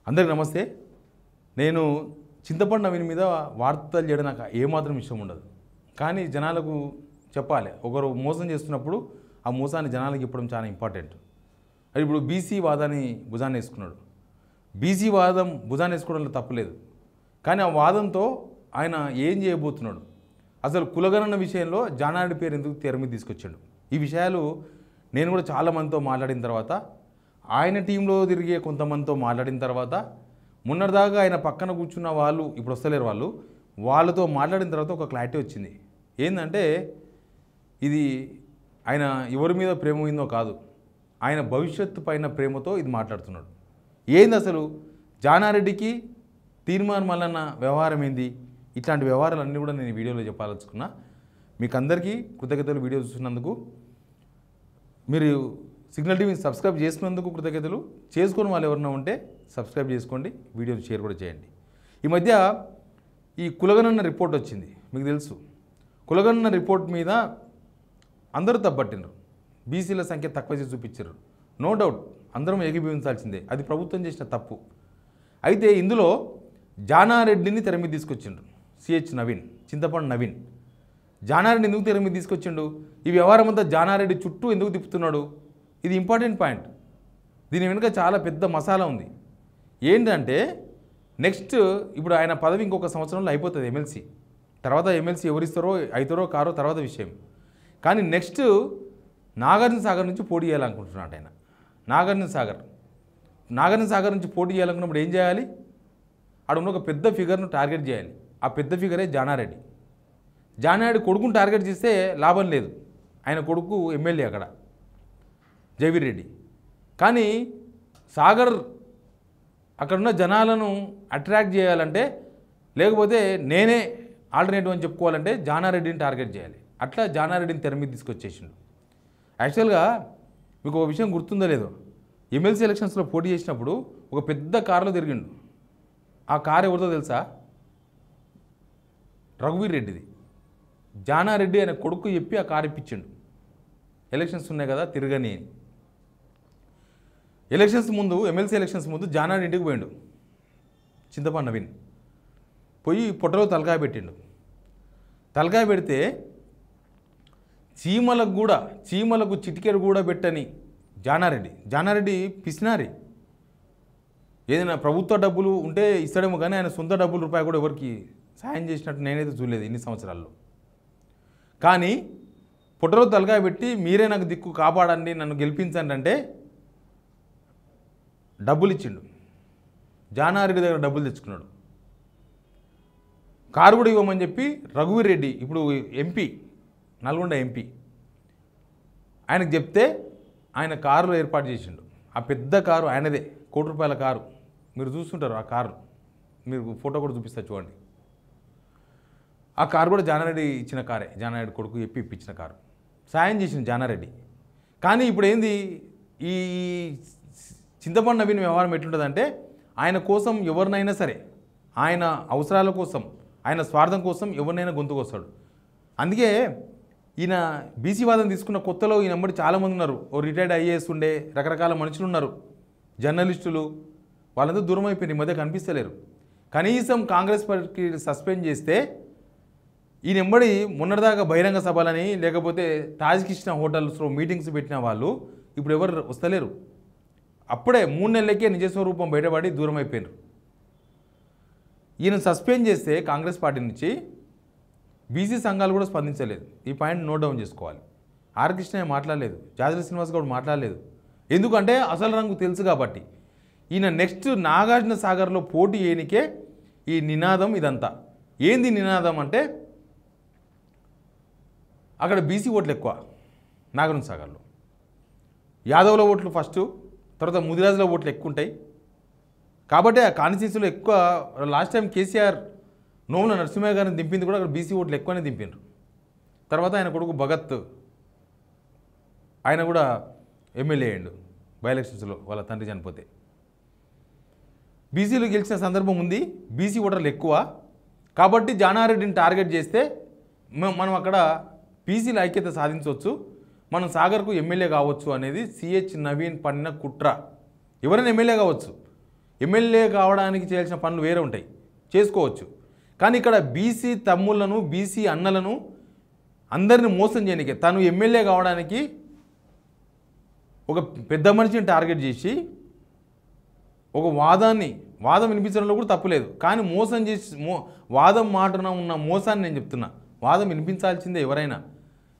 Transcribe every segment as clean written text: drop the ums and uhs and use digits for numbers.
అందరికీ నమస్తే. నేను చింతపండు నవీన్ మీద వార్తలు చేయడం నాకు ఏమాత్రం ఇష్టం ఉండదు. కానీ జనాలకు చెప్పాలి, ఒకరు మోసం చేస్తున్నప్పుడు ఆ మోసాన్ని జనాలకు చెప్పడం చాలా ఇంపార్టెంట్. అది ఇప్పుడు బీసీ వాదాన్ని భుజాన్ని వేసుకున్నాడు. బీసీ వాదం భుజాన్ని వేసుకోవడంలో తప్పులేదు. కానీ ఆ వాదంతో ఆయన ఏం చేయబోతున్నాడు, అసలు కులగణన విషయంలో జానారెడ్డి పేరు ఎందుకు తెర మీద తీసుకొచ్చాడు, ఈ విషయాలు నేను కూడా చాలామందితో మాట్లాడిన తర్వాత, ఆయన టీంలో తిరిగే కొంతమందితో మాట్లాడిన తర్వాత, మొన్నటిదాకా ఆయన పక్కన కూర్చున్న వాళ్ళు ఇప్పుడు వస్తలేరు, వాళ్ళతో మాట్లాడిన తర్వాత ఒక క్లారిటీ వచ్చింది. ఏంటంటే ఇది ఆయన ఎవరి మీద ప్రేమ ఉందో కాదు, ఆయన భవిష్యత్తు పైన ప్రేమతో ఇది మాట్లాడుతున్నాడు. ఏంది అసలు జానారెడ్డికి తీర్మానం మల్లన్న వ్యవహారం ఏంది, ఇట్లాంటి వ్యవహారాలన్నీ కూడా నేను వీడియోలో చెప్పాలనుకున్నా. మీకు అందరికీ కృతజ్ఞతలు. వీడియో చూసినందుకు, మీరు సిగ్నల్ టీవీని సబ్స్క్రైబ్ చేసుకున్నందుకు కృతజ్ఞతలు. చేసుకుని వాళ్ళు ఎవరైనా ఉంటే సబ్స్క్రైబ్ చేసుకోండి, వీడియోని షేర్ కూడా చేయండి. ఈ మధ్య ఈ కులగణన రిపోర్ట్ వచ్చింది, మీకు తెలుసు. కులగణన రిపోర్ట్ మీద అందరూ తప్పట్టినారు, బీసీల సంఖ్య తక్కువ చేసి చూపించారు. నో డౌట్ అందరం ఏకీభవించాల్సిందే, అది ప్రభుత్వం చేసిన తప్పు. అయితే ఇందులో జానారెడ్డిని తెర మీద తీసుకొచ్చిండ్రు. సిహెచ్ నవీన్, చింతపండు నవీన్. జానారెడ్డి ఎందుకు తెర మీద తీసుకొచ్చిండు, ఈ వ్యవహారం అంతా జానారెడ్డి చుట్టూ ఎందుకు తిప్పుతున్నాడు, ఇది ఇంపార్టెంట్ పాయింట్. దీని వెనుక చాలా పెద్ద మసాలా ఉంది. ఏంటంటే నెక్స్ట్ ఇప్పుడు ఆయన పదవి ఇంకొక సంవత్సరంలో అయిపోతుంది ఎమ్మెల్సీ. తర్వాత ఎమ్మెల్సీ ఎవరిస్తారో అవుతారో కారో తర్వాత విషయం. కానీ నెక్స్ట్ నాగార్జున సాగర్ నుంచి పోటీ చేయాలనుకుంటున్నాడు ఆయన. నాగార్జున సాగర్ నుంచి పోటీ చేయాలనుకున్నప్పుడు ఏం చేయాలి, అక్కడ ఉన్న ఒక పెద్ద ఫిగర్ను టార్గెట్ చేయాలి. ఆ పెద్ద ఫిగరే జానారెడ్డి. జానారెడ్డి కొడుకును టార్గెట్ చేస్తే లాభం లేదు, ఆయన కొడుకు ఎమ్మెల్యే అక్కడ జైవీర్ రెడ్డి. కానీ సాగర్ అక్కడున్న జనాలను అట్రాక్ట్ చేయాలంటే, లేకపోతే నేనే ఆల్టర్నేటివ్ అని చెప్పుకోవాలంటే జానారెడ్డిని టార్గెట్ చేయాలి. అట్లా జానారెడ్డిని తెర మీద తీసుకొచ్చేసిండు. యాక్చువల్గా మీకు ఒక విషయం గుర్తుందో లేదో, ఎమ్మెల్సీ ఎలక్షన్స్లో పోటీ చేసినప్పుడు ఒక పెద్ద కారులో తిరిగిండు. ఆ కారు ఎవరితో తెలుసా, రఘువీర్ రెడ్డిది. జానారెడ్డి ఆయన కొడుకు చెప్పి ఆ కారు ఇప్పించిండు. ఎలక్షన్స్ ఉన్నాయి కదా తిరగని. ఎమ్మెల్సీ ఎలక్షన్స్ ముందు జానారెడ్డి ఇంటికి పోయిండు చింతపండు నవీన్. పోయి పొట్టలో తలకాయ పెట్టిండు. తలకాయ పెడితే చీమలకు చిటికెరు కూడా పెట్టని జానారెడ్డి పిసినారి. ఏదైనా ప్రభుత్వ డబ్బులు ఉంటే ఇస్తాడేమో, కానీ ఆయన సొంత డబ్బులు రూపాయి కూడా ఎవరికి సాయం చేసినట్టు నేనైతే చూడలేదు ఇన్ని సంవత్సరాల్లో. కానీ పొట్టలో తలకాయ పెట్టి మీరే నాకు దిక్కు కాపాడండి, నన్ను గెలిపించండి అంటే డబ్బులు ఇచ్చిండు. జానారెడ్డి దగ్గర డబ్బులు తెచ్చుకున్నాడు. కారు కూడా ఇవ్వమని చెప్పి రఘువీర్ రెడ్డి, ఇప్పుడు ఎంపీ, నల్గొండ ఎంపీ, ఆయనకు చెప్తే ఆయన కారులో ఏర్పాటు చేసిండు. ఆ పెద్ద కారు ఆయనదే, ₹1,00,00,000 కారు. మీరు చూస్తుంటారు ఆ కారు, మీరు ఫోటో కూడా చూపిస్తా చూడండి. ఆ కారు కూడా జానారెడ్డి ఇచ్చిన కారే, జానారెడ్డి కొడుకు చెప్పి ఇప్పించిన కారు. సాయం చేసింది జానారెడ్డి. కానీ ఇప్పుడు ఏంది, ఈ చింతపండు నవీన్ వ్యవహారం ఎట్లుంటుందంటే, ఆయన కోసం ఎవరినైనా సరే, ఆయన అవసరాల కోసం, ఆయన స్వార్థం కోసం ఎవరినైనా గొంతుకొస్తాడు. అందుకే ఈయన బీసీ వాదం తీసుకున్న కొత్తలో ఈయన వెంబడి చాలామంది ఉన్నారు. ఓ రిటైర్డ్ ఐఏఎస్ ఉండే, రకరకాల మనుషులు ఉన్నారు, జర్నలిస్టులు, వాళ్ళంతా దూరం అయిపోయింది, ఈ మధ్య కనిపిస్తలేరు. కనీసం కాంగ్రెస్ పార్టీ సస్పెండ్ చేస్తే ఈయన వెంబడి మొన్నటిదాకా బహిరంగ సభలని, లేకపోతే తాజ్ కృష్ణ హోటల్స్లో మీటింగ్స్ పెట్టిన వాళ్ళు ఇప్పుడు ఎవరు వస్తలేరు. అప్పుడే 3 నెలలకే నిజస్వరూపం బయటపడి దూరం అయిపోయినారు. ఈయన సస్పెండ్ చేస్తే కాంగ్రెస్ పార్టీ నుంచి బీసీ సంఘాలు కూడా స్పందించలేదు. ఈ పాయింట్ నోట్ డౌన్ చేసుకోవాలి. ఆర్ కృష్ణ మాట్లాడలేదు, జాజల శ్రీనివాస్ గౌడ్ మాట్లాడలేదు. ఎందుకంటే అసలు రంగు తెలుసు కాబట్టి. ఈయన నెక్స్ట్ నాగార్జున సాగర్లో పోటీ చేయనికే ఈ నినాదం ఇదంతా. ఏంది నినాదం అంటే, అక్కడ బీసీ ఓట్లు ఎక్కువ నాగార్జున సాగర్లో, యాదవుల ఓట్లు ఫస్ట్, తర్వాత ముదిరాజుల ఓట్లు ఎక్కువ ఉంటాయి కాబట్టి ఆ కాన్స్టిట్యూన్సీలో ఎక్కువ. లాస్ట్ టైం కేసీఆర్ నోముల నరసింహయ్య గారిని దింపింది కూడా అక్కడ బీసీ ఓట్లు ఎక్కువనే దింపిండ్రు. తర్వాత ఆయన కొడుకు భగత్, ఆయన కూడా ఎమ్మెల్యే అయ్యిండు బై ఎలక్షన్స్లో, వాళ్ళ తండ్రి చనిపోతే. బీసీలు గెలిచిన సందర్భం ఉంది, బీసీ ఓటర్లు ఎక్కువ కాబట్టి జానారెడ్డిని టార్గెట్ చేస్తే మనం అక్కడ బీసీల ఐక్యత సాధించవచ్చు, మనం సాగర్కు ఎమ్మెల్యే కావచ్చు అనేది సిహెచ్ నవీన్ పడిన కుట్ర. ఎవరైనా ఎమ్మెల్యే కావచ్చు, ఎమ్మెల్యే కావడానికి చేయాల్సిన పనులు వేరే ఉంటాయి, చేసుకోవచ్చు. కానీ ఇక్కడ బీసీ తమ్ముళ్లను, బీసీ అన్నలను అందరిని మోసం చేయడానికి, తను ఎమ్మెల్యే కావడానికి ఒక పెద్ద మనిషిని టార్గెట్ చేసి ఒక వాదం వినిపించడంలో కూడా తప్పులేదు. కానీ మోసం చేసి వాదం మాటన ఉన్న మోసాన్ని నేను చెప్తున్నా. వాదం వినిపించాల్సిందే, ఎవరైనా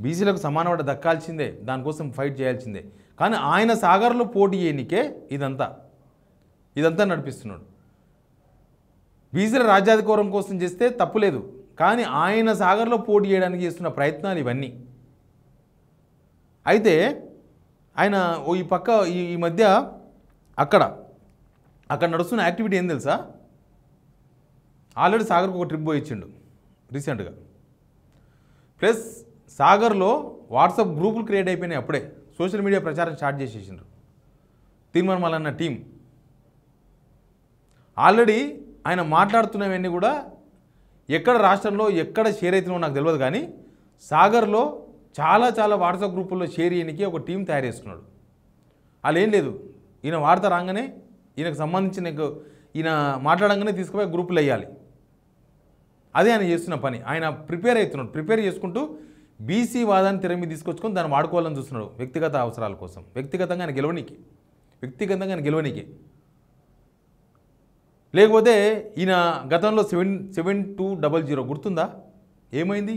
బీసీలకు సమానవాడ దక్కాల్సిందే, దానికోసం ఫైట్ చేయాల్సిందే. కానీ ఆయన సాగర్లో పోటీ చేయనికే ఇదంతా నడిపిస్తున్నాడు. బీసీల రాజ్యాధికారం కోసం చేస్తే తప్పులేదు, కానీ ఆయన సాగర్లో పోటీ చేయడానికి చేస్తున్న ప్రయత్నాలు ఇవన్నీ. అయితే ఆయన ఈ పక్క ఈ మధ్య అక్కడ నడుస్తున్న యాక్టివిటీ ఏం తెలుసా? ఆల్రెడీ సాగర్కు ఒక ట్రిప్ పోయి ఇచ్చిండు రీసెంట్గా. ప్లస్ సాగర్లో వాట్సాప్ గ్రూపులు క్రియేట్ అయిపోయినాయి, అప్పుడే సోషల్ మీడియా ప్రచారం స్టార్ట్ చేసేసిండ్రు తీర్మానం అన్న టీం. ఆల్రెడీ ఆయన మాట్లాడుతున్నవన్నీ కూడా ఎక్కడ రాష్ట్రంలో ఎక్కడ షేర్ అవుతున్నాయో నాకు తెలియదు, కానీ సాగర్లో చాలా వాట్సాప్ గ్రూపుల్లో షేర్ చేయడానికి ఒక టీం తయారు చేసుకున్నాడు. వాళ్ళు ఏం లేదు, ఈయన వార్త రాగానే ఈయనకు సంబంధించిన ఈయన మాట్లాడంగానే తీసుకుపోయి గ్రూపులు వేయాలి. అదే ఆయన చేస్తున్న పని. ఆయన ప్రిపేర్ చేసుకుంటూ బీసీ వాదాన్ని తెర మీద తీసుకొచ్చుకొని దాన్ని వాడుకోవాలని చూస్తున్నాడు వ్యక్తిగత అవసరాల కోసం, వ్యక్తిగతంగా ఆయన గెలవనీకి. లేకపోతే ఈయన గతంలో 7200 గుర్తుందా? ఏమైంది?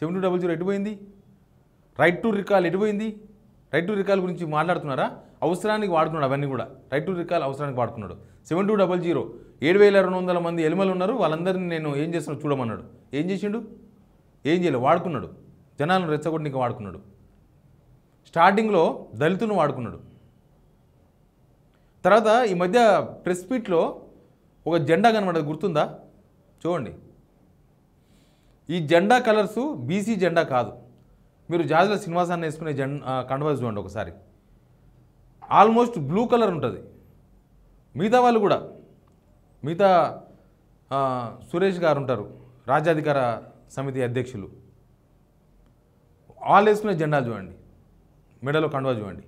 7200 ఎటుపోయింది? రైట్ టు రికాల్ ఎటుపోయింది? రైట్ టు రికాల్ గురించి మాట్లాడుతున్నారా? అవసరానికి వాడుకున్నాడు, అవన్నీ కూడా రైట్ టు రికాల్ అవసరానికి వాడుకున్నాడు. 7200 7,200 మంది ఎలిమలు ఉన్నారు, వాళ్ళందరినీ నేను ఏం చేస్తున్నాడు చూడమన్నాడు. ఏం చేసిండు? ఏం చేయలేదు, వాడుకున్నాడు. జనాలను రెచ్చగొట్టడానికి వాడుకున్నాడు. స్టార్టింగ్లో దళితులను వాడుకున్నాడు. తర్వాత ఈ మధ్య ప్రెస్ మీట్లో ఒక జెండా కనబడదు, గుర్తుందా? చూడండి, ఈ జెండా కలర్సు బీసీ జెండా కాదు. మీరు జాజుల శ్రీనివాసాన్ని వేసుకునే కండువా చూడండి ఒకసారి, ఆల్మోస్ట్ బ్లూ కలర్ ఉంటుంది. మిగతా వాళ్ళు కూడా, మిగతా సురేష్ గారు ఉంటారు, రాజ్యాధికార సమితి అధ్యక్షులు, వాళ్ళు వేసుకునే జెండాలు చూడండి, మెడలో కండువా చూడండి.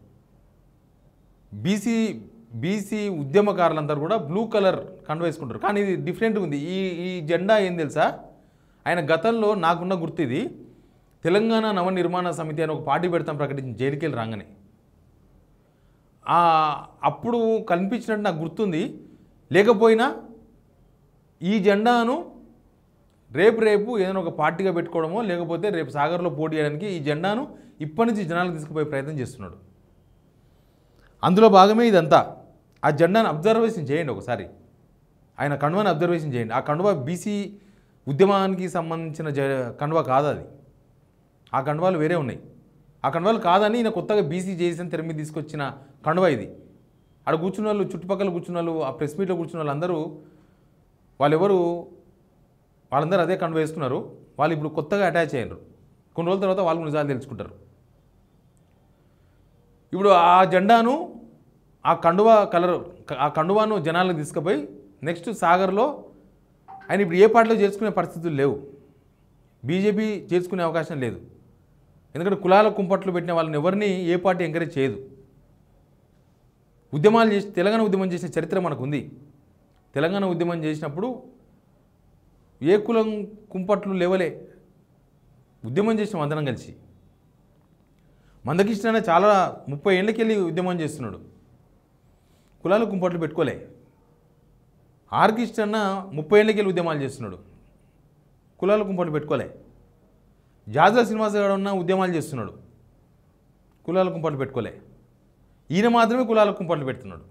బీసీ ఉద్యమకారులందరూ కూడా బ్లూ కలర్ కండువా వేసుకుంటారు. కానీ ఇది డిఫరెంట్గా ఉంది. ఈ జెండా ఏం తెలుసా? ఆయన గతంలో నాకున్న గుర్తు ఇది, తెలంగాణ నవనిర్మాణ సమితి అని ఒక పార్టీ పెడతాం ప్రకటించి జైలుకి వెళ్ళి రాగానే అప్పుడు కనిపించినట్టు నాకు గుర్తుంది. లేకపోయినా ఈ జెండాను రేపు ఏదైనా ఒక పార్టీగా పెట్టుకోవడమో, లేకపోతే రేపు సాగర్లో పోటీ చేయడానికి ఈ జెండాను ఇప్పటి నుంచి జనాలకు తీసుకుపోయే ప్రయత్నం చేస్తున్నాడు. అందులో భాగమే ఇదంతా. ఆ జెండాను అబ్జర్వేషన్ చేయండి ఒకసారి, ఆయన కండువాని అబ్జర్వేషన్ చేయండి. ఆ కండువా బీసీ ఉద్యమానికి సంబంధించిన కండువా కాదు అది. ఆ కండువాలు వేరే ఉన్నాయి. ఆ కండువాలు కాదని ఈయన కొత్తగా బీసీ చేసిన తెర మీద తీసుకొచ్చిన కండువా ఇది. అక్కడ కూర్చున్న వాళ్ళు, చుట్టుపక్కల కూర్చున్న వాళ్ళు, ఆ ప్రెస్ మీట్లో కూర్చున్న వాళ్ళందరూ వాళ్ళందరూ అదే కండువా వేసుకున్నారు. వాళ్ళు ఇప్పుడు కొత్తగా అటాచ్ అయ్యారు. కొన్ని రోజుల తర్వాత వాళ్ళు నిజాలు తెలుసుకుంటారు. ఇప్పుడు ఆ జెండాను, ఆ కండువాను జనాలకు తీసుకుపోయి నెక్స్ట్ సాగర్లో ఆయన ఇప్పుడు ఏ పార్టీలో చేర్చుకునే పరిస్థితులు లేవు. బీజేపీ చేర్చుకునే అవకాశం లేదు. ఎందుకంటే కులాల కుంపట్లు పెట్టిన వాళ్ళని ఎవరిని ఏ పార్టీ ఎంకరేజ్ చేయదు. ఉద్యమాలు చేసి తెలంగాణ ఉద్యమం చేసిన చరిత్ర మనకు ఉంది. తెలంగాణ ఉద్యమం చేసినప్పుడు ఏ కులం కుంపట్లు లేవలే, ఉద్యమం చేసినాం అందరం కలిసి. మందకృష్ణ చాలా 30 ఏళ్ళకి వెళ్ళి ఉద్యమం చేస్తున్నాడు, కులాలు కుంపట్లు పెట్టుకోలే. ఆర్ కృష్ణ 30 ఏళ్ళకి వెళ్ళి ఉద్యమాలు చేస్తున్నాడు, కులాలు కుంపట్లు పెట్టుకోలే. జాజుల శ్రీనివాస గారు ఉన్న ఉద్యమాలు చేస్తున్నాడు, కులాల కుంపట్లు పెట్టుకోలే. ఈయన మాత్రమే కులాల కుంపట్లు పెడుతున్నాడు.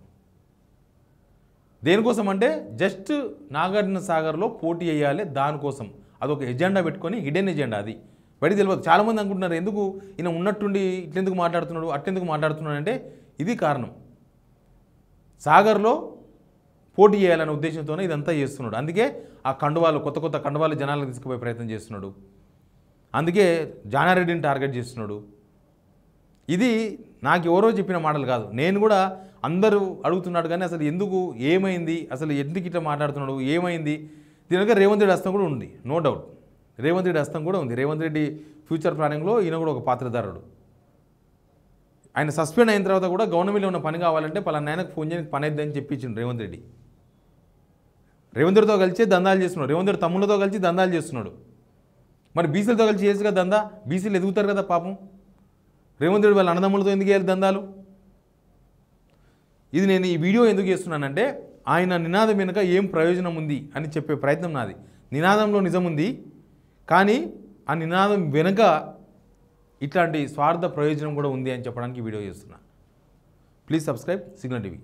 దేనికోసం అంటే జస్ట్ నాగార్జున సాగర్లో పోటీ చేయాలి, దానికోసం అదొక ఎజెండా పెట్టుకొని, హిడెన్ ఎజెండా అది బయట తెలియదు. చాలామంది అనుకుంటున్నారు ఎందుకు ఈయన ఉన్నట్టుండి ఇట్లెందుకు మాట్లాడుతున్నాడు, అట్టెందుకు మాట్లాడుతున్నాడు అంటే ఇది కారణం. సాగర్లో పోటీ చేయాలనే ఉద్దేశంతోనే ఇదంతా చేస్తున్నాడు. అందుకే ఆ కండువాలు, కొత్త కండువాలు జనాలకు తీసుకుపోయే ప్రయత్నం చేస్తున్నాడు. అందుకే జానారెడ్డిని టార్గెట్ చేస్తున్నాడు. ఇది నాకు ఎవరో చెప్పిన మాటలు కాదు, నేను కూడా అందరూ అడుగుతున్నాడు. కానీ అసలు ఎందుకు, ఏమైంది, అసలు ఎందుకు ఇట్లా మాట్లాడుతున్నాడు, ఏమైంది? దీనిక రేవంత్ రెడ్డి హస్తం కూడా ఉంది, నో డౌట్. రేవంత్ రెడ్డి హస్తం కూడా ఉంది. రేవంత్ రెడ్డి ఫ్యూచర్ ప్లానింగ్లో ఈయన కూడా ఒక పాత్రధారుడు. ఆయన సస్పెండ్ అయిన తర్వాత కూడా గవర్నమెంట్లో ఉన్న పని కావాలంటే పలానా నాయనకు ఫోన్ చేయడానికి పని అయిద్దని చెప్పించిండు రేవంత్ రెడ్డి. రేవంత్ రెడ్డితో కలిసి దందాలు చేస్తున్నాడు, రేవంత్ రెడ్డి తమ్ముళ్ళతో కలిసి దందాలు చేస్తున్నాడు. మరి బీసీలతో కలిసి చేసి కదా దందా, బీసీలు ఎదుగుతారు కదా పాపం. రేవంత్ రెడ్డి వాళ్ళ అన్నదమ్ములతో ఎందుకు చేయాలి దందాలు? ఇది నేను ఈ వీడియో ఎందుకు చేస్తున్నానంటే ఆయన నినాదం వెనుక ఏం ప్రయోజనం ఉంది అని చెప్పే ప్రయత్నం నాది. నినాదంలో నిజం ఉంది, కానీ ఆ నినాదం వెనుక ఇట్లాంటి స్వార్థ ప్రయోజనం కూడా ఉంది అని చెప్పడానికి వీడియో చేస్తున్నా. Please subscribe signal TV.